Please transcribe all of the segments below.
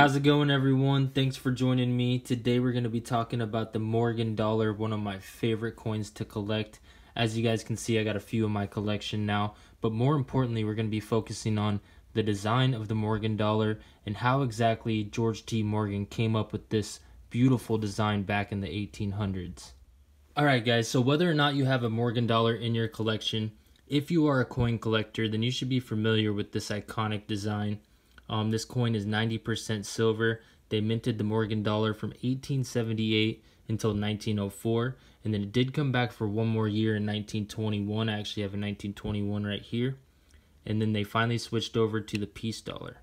How's it going, everyone? Thanks for joining me. Today we're going to be talking about the Morgan dollar, one of my favorite coins to collect. As you guys can see, I got a few in my collection now, but more importantly, we're going to be focusing on the design of the Morgan dollar and how exactly George T. Morgan came up with this beautiful design back in the 1800s. Alright guys, so whether or not you have a Morgan dollar in your collection, if you are a coin collector, then you should be familiar with this iconic design. This coin is 90% silver. They minted the Morgan dollar from 1878 until 1904, and then it did come back for one more year in 1921. I actually have a 1921 right here, and then they finally switched over to the peace dollar.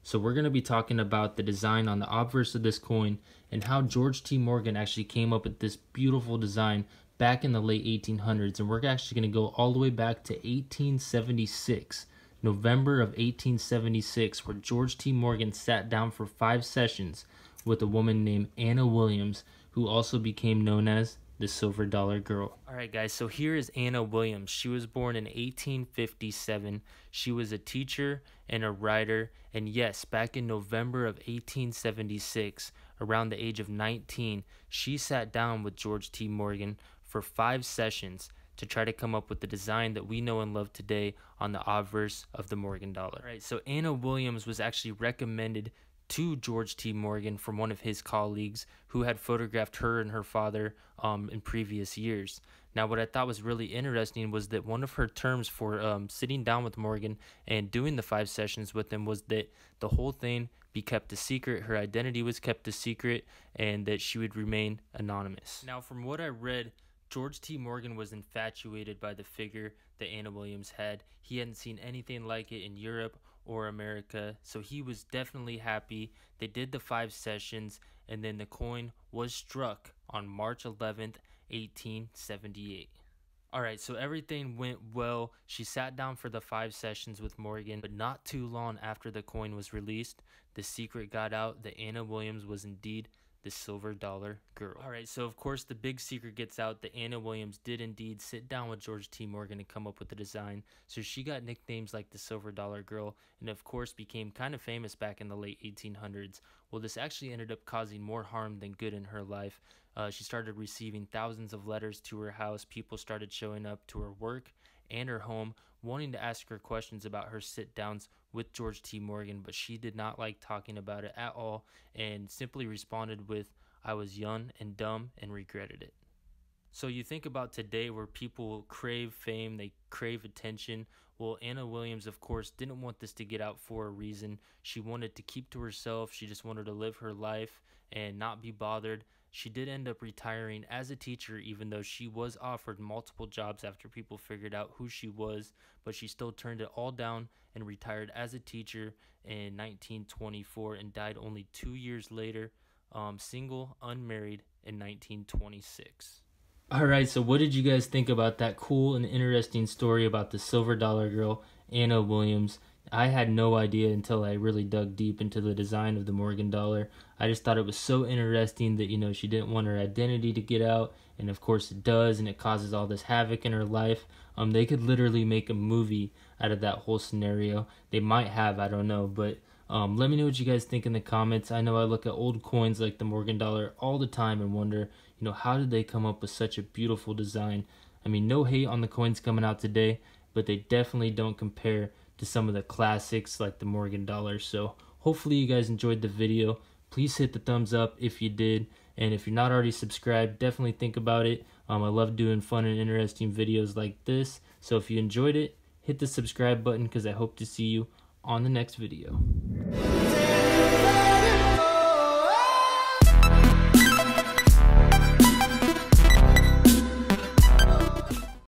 So we're going to be talking about the design on the obverse of this coin and how George T. Morgan actually came up with this beautiful design back in the late 1800s, and we're actually going to go all the way back to 1876. November of 1876, where George T. Morgan sat down for 5 sessions with a woman named Anna Williams, who also became known as the Silver Dollar Girl. Alright guys, so here is Anna Williams. She was born in 1857. She was a teacher and a writer, and yes, back in November of 1876, around the age of 19, she sat down with George T. Morgan for 5 sessions to try to come up with the design that we know and love today on the obverse of the Morgan dollar. Right, so Anna Williams was actually recommended to George T. Morgan from one of his colleagues who had photographed her and her father in previous years. Now, what I thought was really interesting was that one of her terms for sitting down with Morgan and doing the 5 sessions with him was that the whole thing be kept a secret, her identity was kept a secret, and that she would remain anonymous. Now, from what I read, George T. Morgan was infatuated by the figure that Anna Williams had. He hadn't seen anything like it in Europe or America, so he was definitely happy. They did the 5 sessions, and then the coin was struck on March 11th, 1878. Alright, so everything went well. She sat down for the 5 sessions with Morgan, but not too long after the coin was released, the secret got out that Anna Williams was indeed the Silver Dollar Girl. Alright, so of course the big secret gets out that Anna Williams did indeed sit down with George T. Morgan and come up with the design. So she got nicknames like the Silver Dollar Girl, and of course became kind of famous back in the late 1800s. Well, this actually ended up causing more harm than good in her life. She started receiving thousands of letters to her house. People started showing up to her work and her home, wanting to ask her questions about her sit-downs with George T. Morgan, but she did not like talking about it at all and simply responded with, "I was young and dumb and regretted it." So you think about today where people crave fame, they crave attention. Well, Anna Williams, of course, didn't want this to get out for a reason. She wanted to keep to herself. She just wanted to live her life and not be bothered. She did end up retiring as a teacher, even though she was offered multiple jobs after people figured out who she was, but she still turned it all down and retired as a teacher in 1924 and died only 2 years later, single, unmarried, in 1926. Alright, so what did you guys think about that cool and interesting story about the Silver Dollar Girl, Anna Williams? I had no idea until I really dug deep into the design of the Morgan dollar. I just thought it was so interesting that, she didn't want her identity to get out, and of course it does, and it causes all this havoc in her life. They could literally make a movie out of that whole scenario. They might have, I don't know, but let me know what you guys think in the comments. I know I look at old coins like the Morgan dollar all the time and wonder, how did they come up with such a beautiful design? I mean, no hate on the coins coming out today, but they definitely don't compare to some of the classics like the Morgan dollar. So hopefully you guys enjoyed the video. Please hit the thumbs up if you did, and if you're not already subscribed, definitely think about it. I love doing fun and interesting videos like this, so if you enjoyed it, hit the subscribe button because I hope to see you on the next video.